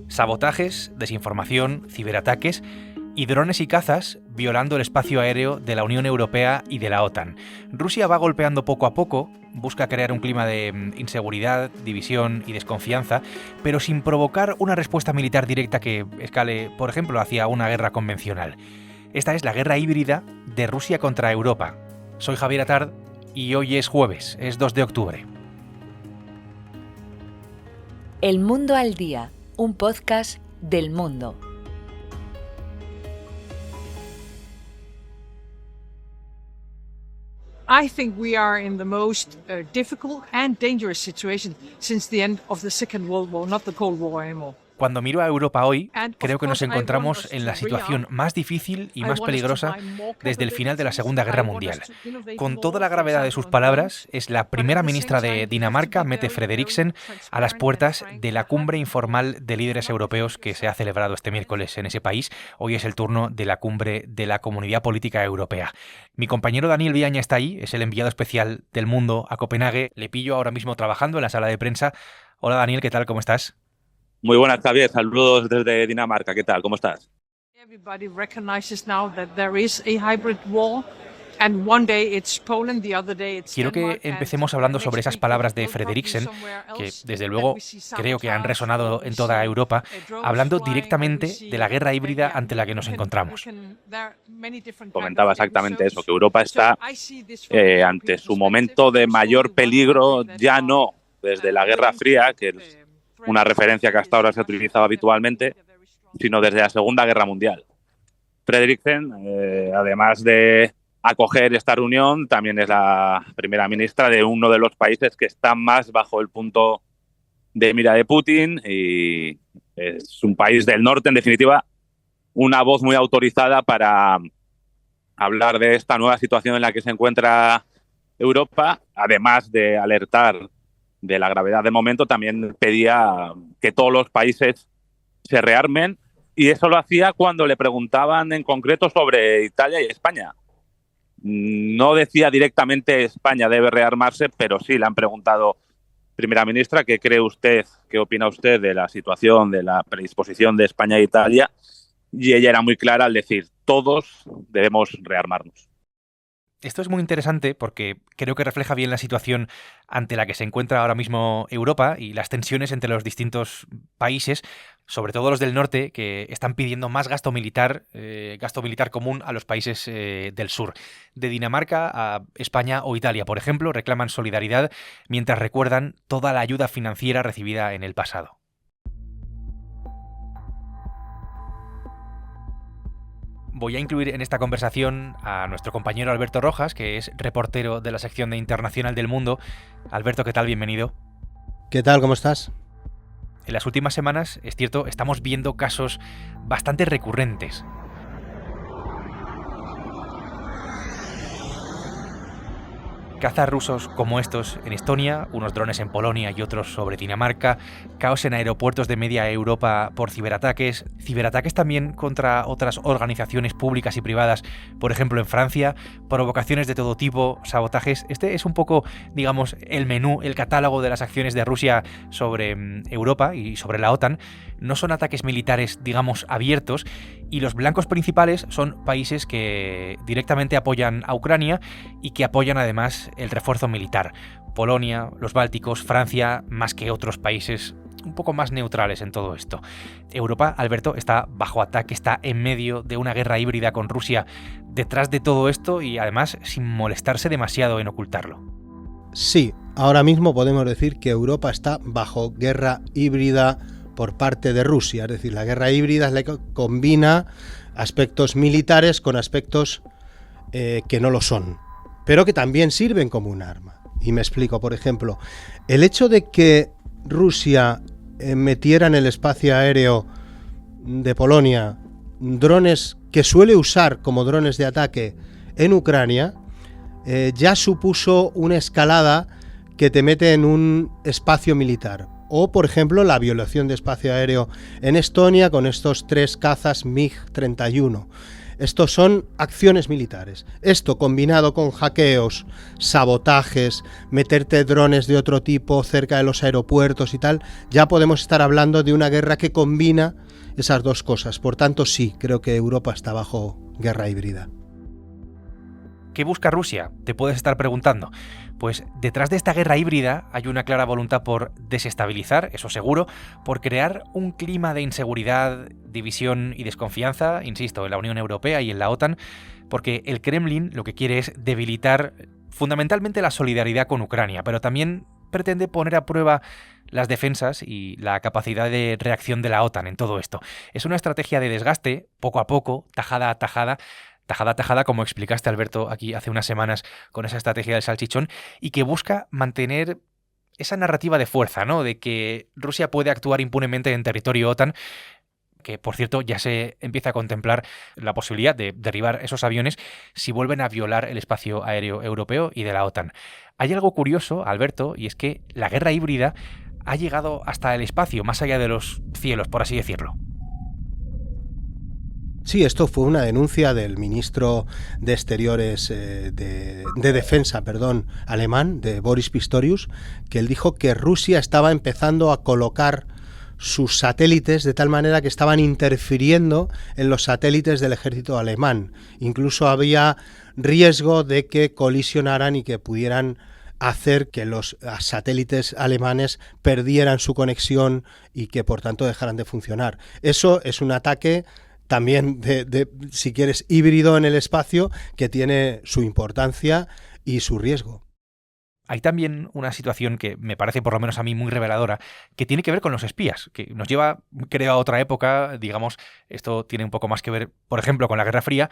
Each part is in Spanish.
Sabotajes, desinformación, ciberataques y drones y cazas violando el espacio aéreo de la Unión Europea y de la OTAN. Rusia va golpeando poco a poco, busca crear un clima de inseguridad, división y desconfianza, pero sin provocar una respuesta militar directa que escale, por ejemplo, hacia una guerra convencional. Esta es la guerra híbrida de Rusia contra Europa. Soy Javier Atard y hoy es jueves, es 2 de octubre. El Mundo al Día, un podcast del Mundo. I think we are in the most difficult and dangerous situation since the end of the Second World War, not the Cold War anymore. Cuando miro a Europa hoy, creo que nos encontramos en la situación más difícil y más peligrosa desde el final de la Segunda Guerra Mundial. Con toda la gravedad de sus palabras, es la primera ministra de Dinamarca, Mette Frederiksen, a las puertas de la cumbre informal de líderes europeos que se ha celebrado este miércoles en ese país. Hoy es el turno de la cumbre de la Comunidad Política Europea. Mi compañero Daniel Viaña está ahí, es el enviado especial del Mundo a Copenhague. Le pillo ahora mismo trabajando en la sala de prensa. Hola Daniel, ¿qué tal? ¿Cómo estás? Muy buenas, Javier. Saludos desde Dinamarca. ¿Qué tal? ¿Cómo estás? Everybody recognizes now that there is a hybrid war and one day it's Poland, the other day it's Quiero que empecemos hablando sobre esas palabras de Frederiksen, que desde luego creo que han resonado en toda Europa, hablando directamente de la guerra híbrida ante la que nos encontramos. Comentaba exactamente eso, que Europa está ante su momento de mayor peligro, ya no desde la Guerra Fría, que es una referencia que hasta ahora se utilizaba habitualmente, sino desde la Segunda Guerra Mundial. Frederiksen, además de acoger esta reunión, también es la primera ministra de uno de los países que están más bajo el punto de mira de Putin, y es un país del norte, en definitiva, una voz muy autorizada para hablar de esta nueva situación en la que se encuentra Europa, además de alertar de la gravedad del momento. También pedía que todos los países se rearmen, y eso lo hacía cuando le preguntaban en concreto sobre Italia y España. No decía directamente España debe rearmarse, pero sí le han preguntado, primera ministra, ¿qué cree usted, qué opina usted de la situación, de la predisposición de España e Italia? Y ella era muy clara al decir, todos debemos rearmarnos. Esto es muy interesante porque creo que refleja bien la situación ante la que se encuentra ahora mismo Europa y las tensiones entre los distintos países, sobre todo los del norte, que están pidiendo más gasto militar común a los países del sur. De Dinamarca a España o Italia, por ejemplo, reclaman solidaridad mientras recuerdan toda la ayuda financiera recibida en el pasado. Voy a incluir en esta conversación a nuestro compañero Alberto Rojas, que es reportero de la sección de Internacional del Mundo. Alberto, ¿qué tal? Bienvenido. ¿Qué tal? ¿Cómo estás? En las últimas semanas, es cierto, estamos viendo casos bastante recurrentes. Cazas rusos como estos en Estonia, unos drones en Polonia y otros sobre Dinamarca, caos en aeropuertos de media Europa por ciberataques también contra otras organizaciones públicas y privadas, por ejemplo en Francia, provocaciones de todo tipo, sabotajes. Este es un poco, digamos, el menú, el catálogo de las acciones de Rusia sobre Europa y sobre la OTAN. No son ataques militares, digamos, abiertos, y los blancos principales son países que directamente apoyan a Ucrania y que apoyan además el refuerzo militar. Polonia, los Bálticos, Francia, más que otros países un poco más neutrales en todo esto. Europa, Alberto, está bajo ataque, está en medio de una guerra híbrida con Rusia detrás de todo esto y además sin molestarse demasiado en ocultarlo. Sí, ahora mismo podemos decir que Europa está bajo guerra híbrida por parte de Rusia. Es decir, la guerra híbrida es la que combina aspectos militares con aspectos que no lo son, pero que también sirven como un arma. Y me explico, por ejemplo, el hecho de que Rusia metiera en el espacio aéreo de Polonia drones que suele usar como drones de ataque en Ucrania, ya supuso una escalada que te mete en un espacio militar. O, por ejemplo, la violación de espacio aéreo en Estonia con estos 3 cazas MiG-31. Estos son acciones militares. Esto combinado con hackeos, sabotajes, meterte drones de otro tipo cerca de los aeropuertos y tal, ya podemos estar hablando de una guerra que combina esas dos cosas. Por tanto, sí, creo que Europa está bajo guerra híbrida. ¿Qué busca Rusia? Te puedes estar preguntando. Pues detrás de esta guerra híbrida hay una clara voluntad por desestabilizar, eso seguro, por crear un clima de inseguridad, división y desconfianza, insisto, en la Unión Europea y en la OTAN, porque el Kremlin lo que quiere es debilitar fundamentalmente la solidaridad con Ucrania, pero también pretende poner a prueba las defensas y la capacidad de reacción de la OTAN en todo esto. Es una estrategia de desgaste, poco a poco, tajada a tajada, como explicaste, Alberto, aquí hace unas semanas con esa estrategia del salchichón, y que busca mantener esa narrativa de fuerza, ¿no? De que Rusia puede actuar impunemente en territorio OTAN, que, por cierto, ya se empieza a contemplar la posibilidad de derribar esos aviones si vuelven a violar el espacio aéreo europeo y de la OTAN. Hay algo curioso, Alberto, y es que la guerra híbrida ha llegado hasta el espacio, más allá de los cielos, por así decirlo. Sí, esto fue una denuncia del ministro de Exteriores de Defensa, alemán, de Boris Pistorius, que él dijo que Rusia estaba empezando a colocar sus satélites de tal manera que estaban interfiriendo en los satélites del ejército alemán. Incluso había riesgo de que colisionaran y que pudieran hacer que los satélites alemanes perdieran su conexión y que por tanto dejaran de funcionar. Eso es un ataque también si quieres, híbrido en el espacio, que tiene su importancia y su riesgo. Hay también una situación que me parece, por lo menos a mí, muy reveladora, que tiene que ver con los espías, que nos lleva, creo, a otra época. Digamos, esto tiene un poco más que ver, por ejemplo, con la Guerra Fría.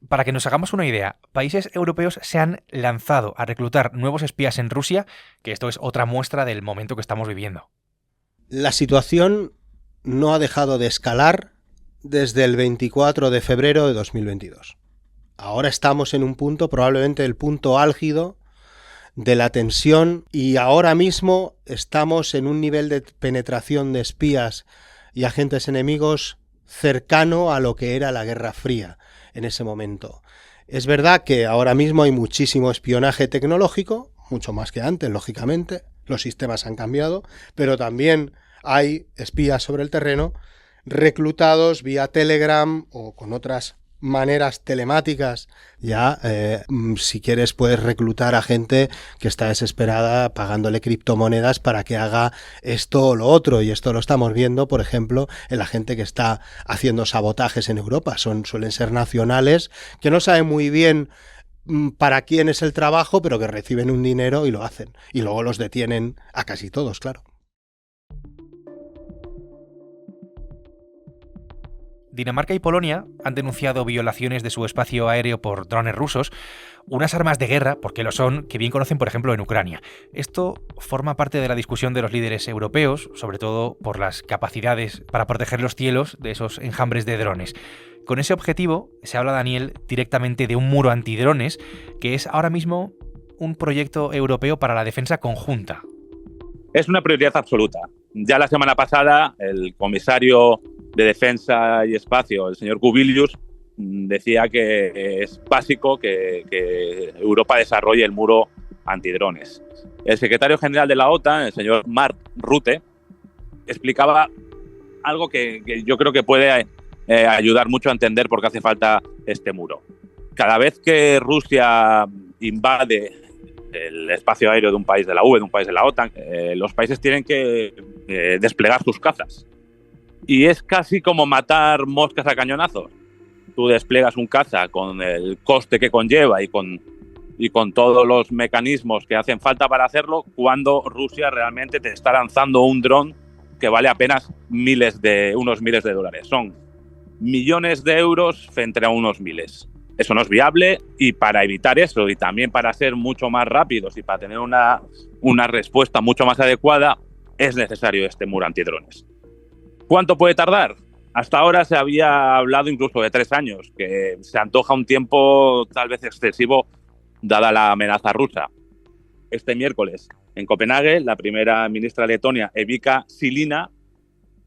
Para que nos hagamos una idea, países europeos se han lanzado a reclutar nuevos espías en Rusia, que esto es otra muestra del momento que estamos viviendo. La situación no ha dejado de escalar desde el 24 de febrero de 2022. Ahora estamos en un punto, probablemente el punto álgido de la tensión, y ahora mismo estamos en un nivel de penetración de espías y agentes enemigos cercano a lo que era la Guerra Fría en ese momento. Es verdad que ahora mismo hay muchísimo espionaje tecnológico, mucho más que antes, lógicamente, los sistemas han cambiado, pero también hay espías sobre el terreno reclutados vía Telegram o con otras maneras telemáticas. Ya, si quieres, puedes reclutar a gente que está desesperada pagándole criptomonedas para que haga esto o lo otro, y esto lo estamos viendo, por ejemplo, en la gente que está haciendo sabotajes en Europa. Suelen ser nacionales que no saben muy bien para quién es el trabajo, pero que reciben un dinero y lo hacen, y luego los detienen a casi todos, claro. Dinamarca y Polonia han denunciado violaciones de su espacio aéreo por drones rusos, unas armas de guerra, porque lo son, que bien conocen, por ejemplo, en Ucrania. Esto forma parte de la discusión de los líderes europeos, sobre todo por las capacidades para proteger los cielos de esos enjambres de drones. Con ese objetivo, se habla, Daniel, directamente de un muro antidrones, que es ahora mismo un proyecto europeo para la defensa conjunta. Es una prioridad absoluta. Ya la semana pasada, el comisario de Defensa y Espacio, el señor Kubilius, decía que es básico que Europa desarrolle el muro antidrones. El secretario general de la OTAN, el señor Mark Rutte, explicaba algo que yo creo que puede ayudar mucho a entender por qué hace falta este muro. Cada vez que Rusia invade el espacio aéreo de un país de la UE, de un país de la OTAN, los países tienen que desplegar sus cazas. Y es casi como matar moscas a cañonazos. Tú desplegas un caza con el coste que conlleva y con todos los mecanismos que hacen falta para hacerlo, cuando Rusia realmente te está lanzando un dron que vale apenas unos miles de dólares. Son millones de euros frente a unos miles. Eso no es viable, y para evitar eso y también para ser mucho más rápidos y para tener una respuesta mucho más adecuada, es necesario este muro antidrones. ¿Cuánto puede tardar? Hasta ahora se había hablado incluso de 3 años, que se antoja un tiempo tal vez excesivo dada la amenaza rusa. Este miércoles, en Copenhague, la primera ministra de Letonia, Evika Silina,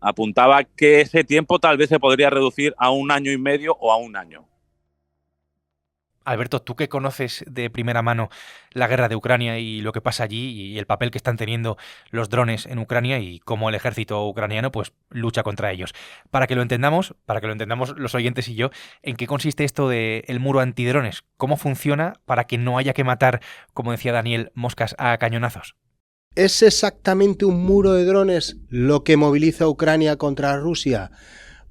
apuntaba que ese tiempo tal vez se podría reducir a 1 año y medio o a 1 año. Alberto, tú que conoces de primera mano la guerra de Ucrania y lo que pasa allí y el papel que están teniendo los drones en Ucrania y cómo el ejército ucraniano pues lucha contra ellos. Para que lo entendamos los oyentes y yo, ¿en qué consiste esto del muro antidrones? ¿Cómo funciona para que no haya que matar, como decía Daniel, moscas a cañonazos? ¿Es exactamente un muro de drones lo que moviliza a Ucrania contra Rusia?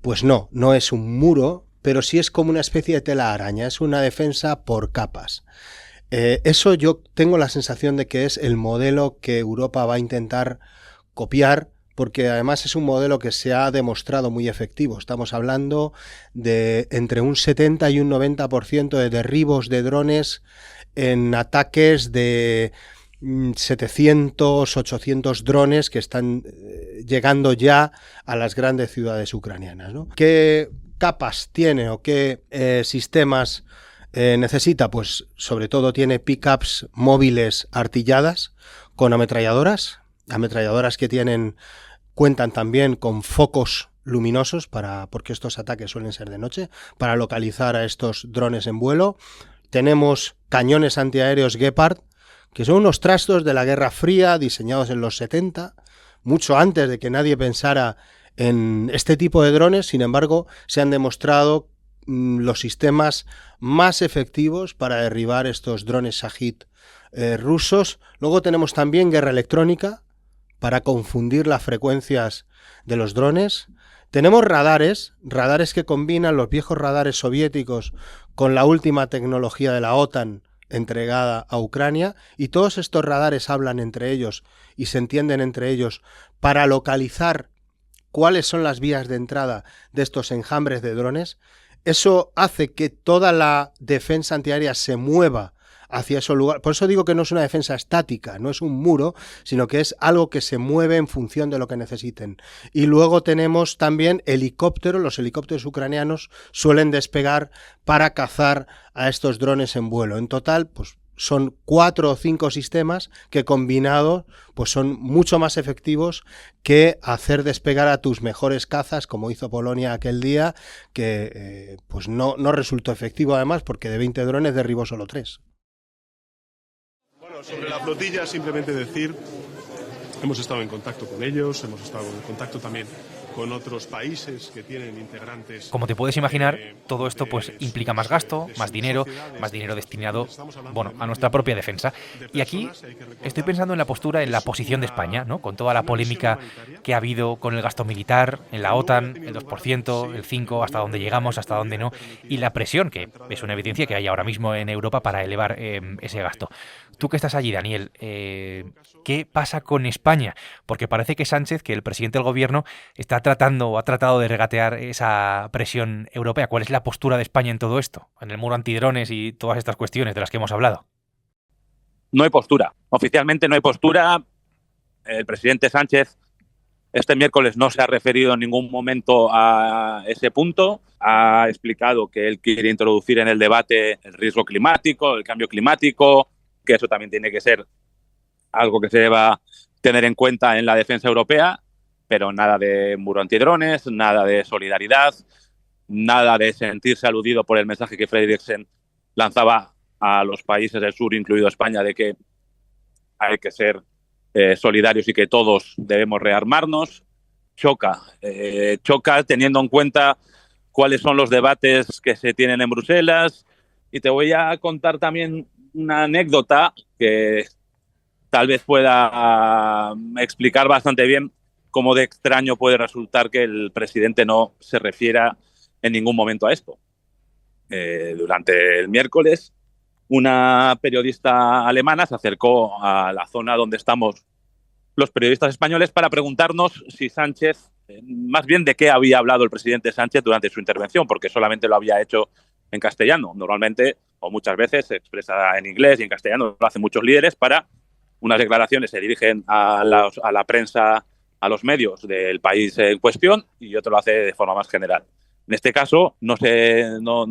Pues no, no es un muro, pero sí es como una especie de tela araña, es una defensa por capas. Eso yo tengo la sensación de que es el modelo que Europa va a intentar copiar, porque además es un modelo que se ha demostrado muy efectivo. Estamos hablando de entre un 70 y un 90% de derribos de drones en ataques de 700, 800 drones que están llegando ya a las grandes ciudades ucranianas, ¿no? ¿Qué capas tiene o qué sistemas necesita? Pues sobre todo tiene pickups móviles artilladas con ametralladoras que cuentan también con focos luminosos porque estos ataques suelen ser de noche, para localizar a estos drones en vuelo. Tenemos cañones antiaéreos Gepard, que son unos trastos de la Guerra Fría diseñados en los 70, mucho antes de que nadie pensara en este tipo de drones. Sin embargo, se han demostrado los sistemas más efectivos para derribar estos drones Shahid rusos. Luego tenemos también guerra electrónica para confundir las frecuencias de los drones. Tenemos radares que combinan los viejos radares soviéticos con la última tecnología de la OTAN entregada a Ucrania, y todos estos radares hablan entre ellos y se entienden entre ellos para localizar cuáles son las vías de entrada de estos enjambres de drones. Eso hace que toda la defensa antiaérea se mueva hacia ese lugar. Por eso digo que no es una defensa estática, no es un muro, sino que es algo que se mueve en función de lo que necesiten. Y luego tenemos también helicópteros. Los helicópteros ucranianos suelen despegar para cazar a estos drones en vuelo. En total, pues son 4 o 5 sistemas que combinados pues son mucho más efectivos que hacer despegar a tus mejores cazas, como hizo Polonia aquel día, que pues no resultó efectivo, además, porque de 20 drones derribó solo 3. Bueno, sobre la flotilla, simplemente decir, hemos estado en contacto con ellos, hemos estado en contacto también con otros países que tienen integrantes. Como te puedes imaginar, todo esto pues implica más gasto, más dinero destinado, bueno, a nuestra propia defensa. Y aquí estoy pensando en la postura, en la posición de España, ¿no? Con toda la polémica que ha habido con el gasto militar, en la OTAN, el 2%, el 5%, hasta dónde llegamos, hasta dónde no, y la presión, que es una evidencia que hay ahora mismo en Europa para elevar ese gasto. Tú que estás allí, Daniel, ¿qué pasa con España? Porque parece que Sánchez, que el presidente del gobierno, ha tratado de regatear esa presión europea. ¿Cuál es la postura de España en todo esto? En el muro antidrones y todas estas cuestiones de las que hemos hablado. No hay postura. Oficialmente no hay postura. El presidente Sánchez este miércoles no se ha referido en ningún momento a ese punto. Ha explicado que él quiere introducir en el debate el riesgo climático, el cambio climático, que eso también tiene que ser algo que se deba tener en cuenta en la defensa europea, pero nada de muro antidrones, nada de solidaridad, nada de sentirse aludido por el mensaje que Frederiksen lanzaba a los países del sur, incluido España, de que hay que ser solidarios y que todos debemos rearmarnos. Choca teniendo en cuenta cuáles son los debates que se tienen en Bruselas. Y te voy a contar también una anécdota que tal vez pueda explicar bastante bien cómo de extraño puede resultar que el presidente no se refiera en ningún momento a esto. Durante el miércoles, una periodista alemana se acercó a la zona donde estamos los periodistas españoles para preguntarnos si Sánchez, más bien de qué había hablado el presidente Sánchez durante su intervención, porque solamente lo había hecho en castellano. Normalmente, o muchas veces, se expresa en inglés y en castellano, lo hacen muchos líderes para unas declaraciones, se dirigen a la prensa, a los medios del país en cuestión, y otro lo hace de forma más general. En este caso no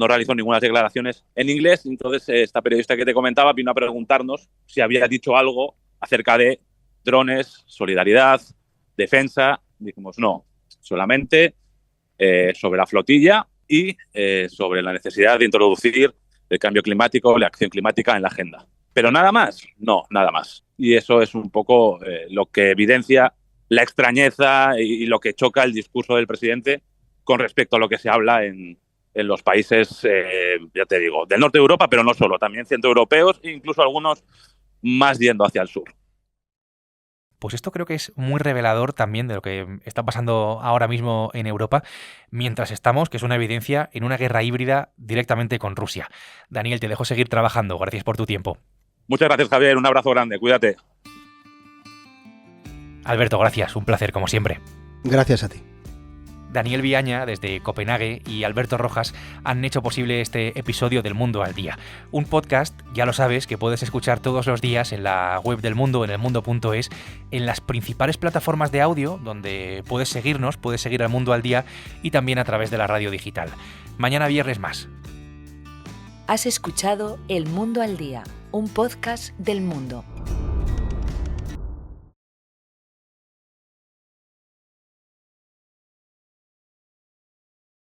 realizó ninguna declaraciones en inglés, entonces esta periodista que te comentaba vino a preguntarnos si había dicho algo acerca de drones, solidaridad, defensa. Dijimos no, solamente sobre la flotilla y sobre la necesidad de introducir el cambio climático, la acción climática en la agenda. ¿Pero nada más? No, nada más. Y eso es un poco lo que evidencia la extrañeza y lo que choca el discurso del presidente con respecto a lo que se habla en los países, ya te digo, del norte de Europa, pero no solo, también centroeuropeos e incluso algunos más yendo hacia el sur. Pues esto creo que es muy revelador también de lo que está pasando ahora mismo en Europa, mientras estamos, que es una evidencia, en una guerra híbrida directamente con Rusia. Daniel, te dejo seguir trabajando. Gracias por tu tiempo. Muchas gracias, Javier. Un abrazo grande. Cuídate. Alberto, gracias. Un placer, como siempre. Gracias a ti. Daniel Viaña, desde Copenhague, y Alberto Rojas han hecho posible este episodio del Mundo al Día. Un podcast, ya lo sabes, que puedes escuchar todos los días en la web del Mundo, en elmundo.es, en las principales plataformas de audio, donde puedes seguirnos, puedes seguir al Mundo al Día, y también a través de la radio digital. Mañana viernes más. Has escuchado El Mundo al Día, un podcast del Mundo.